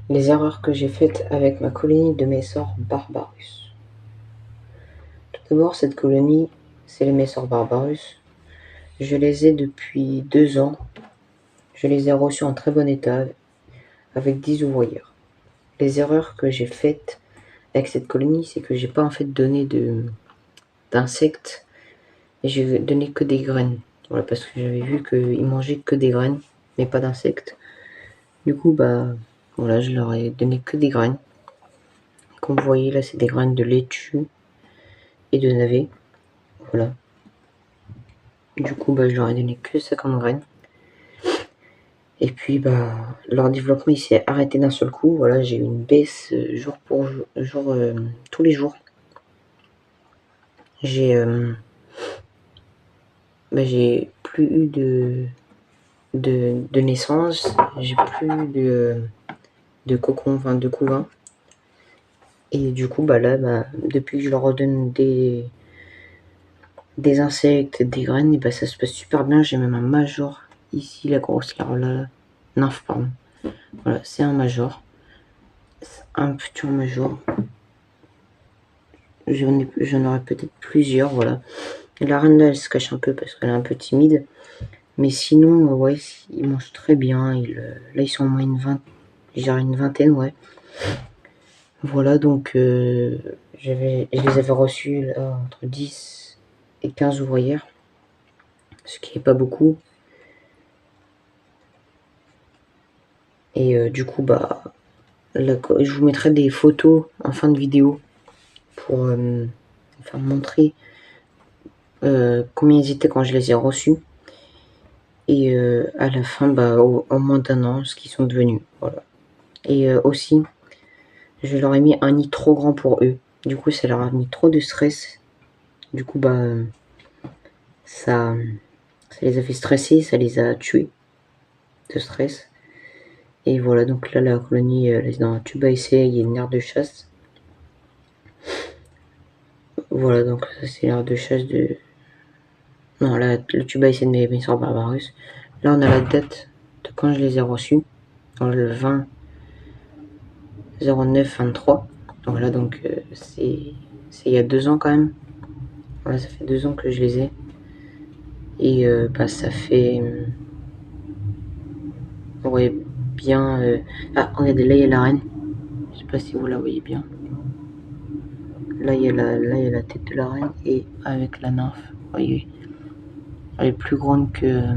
Les erreurs que j'ai faites avec ma colonie de Messor Barbarus. Tout d'abord, cette colonie, c'est les Messor Barbarus. Je les ai depuis 2 ans. Je les ai reçus en très bon état, avec 10 ouvrières. Les erreurs que j'ai faites avec cette colonie, c'est que j'ai pas en fait donné d'insectes, et j'ai donné que des graines. Voilà, parce que j'avais vu qu'ils mangeaient que des graines, mais pas d'insectes. Du coup, voilà, je leur ai donné que des graines. Comme vous voyez là, c'est des graines de laitue et de navet. Voilà. Du coup, je leur ai donné que 50 graines. Et puis, leur développement, il s'est arrêté d'un seul coup. Voilà, j'ai eu une baisse jour pour jour, tous les jours. J'ai plus eu de naissance. J'ai plus de cocon, enfin de couvain. Et du coup, là, depuis que je leur redonne des insectes, des graines, et ça se passe super bien. J'ai même un major ici, la grosse là, nymphe, pardon. Voilà, c'est un major. Un futur major. J'en aurai peut-être plusieurs, voilà. La reine là, elle se cache un peu parce qu'elle est un peu timide. Mais sinon, ouais, ils mangent très bien. Là, ils sont au moins une vingtaine, ouais. Voilà, donc je les avais reçus là, entre 10 et 15 ouvrières. Ce qui n'est pas beaucoup. Et du coup, je vous mettrai des photos en fin de vidéo pour montrer combien ils étaient quand je les ai reçus. Et à la fin, au moins d'un an, ce qu'ils sont devenus. Voilà. Et aussi, je leur ai mis un nid trop grand pour eux. Du coup, ça leur a mis trop de stress. Du coup, ça les a fait stresser, ça les a tués de stress. Et voilà, donc là, la colonie, elle est dans un tube à essai, il y a une aire de chasse. Voilà, donc ça, c'est l'aire de chasse de... Non, là, le tube à essai de mes Messor Barbarus. Là, on a la date de quand je les ai reçus. Dans le 20 09 23. Voilà, donc c'est il y a 2 ans quand même. Voilà, ça fait 2 ans que je les ai. Et ça fait... ouais, bien... Ah, regardez, là, il y a la reine. Je sais pas si vous la voyez bien. Là, il y a la tête de la reine. Et avec la nymphe, vous voyez, elle est plus grande que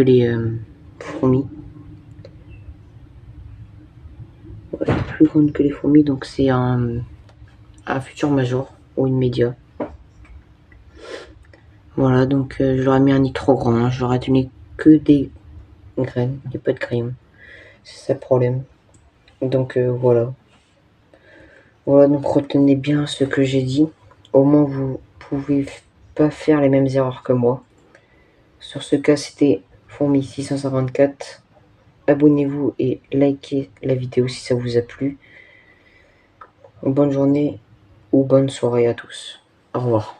les fourmis. Ouais, elle est plus grande que les fourmis, donc c'est un futur major ou une média. Voilà, donc je leur ai mis un nid trop grand. Hein. Je leur ai donné que des graines et pas de crayon. C'est ça le problème. Donc voilà. Voilà, donc retenez bien ce que j'ai dit. Au moins, vous pouvez pas faire les mêmes erreurs que moi. Sur ce cas, c'était Fourmi 654. Abonnez-vous et likez la vidéo si ça vous a plu. Bonne journée ou bonne soirée à tous. Au revoir.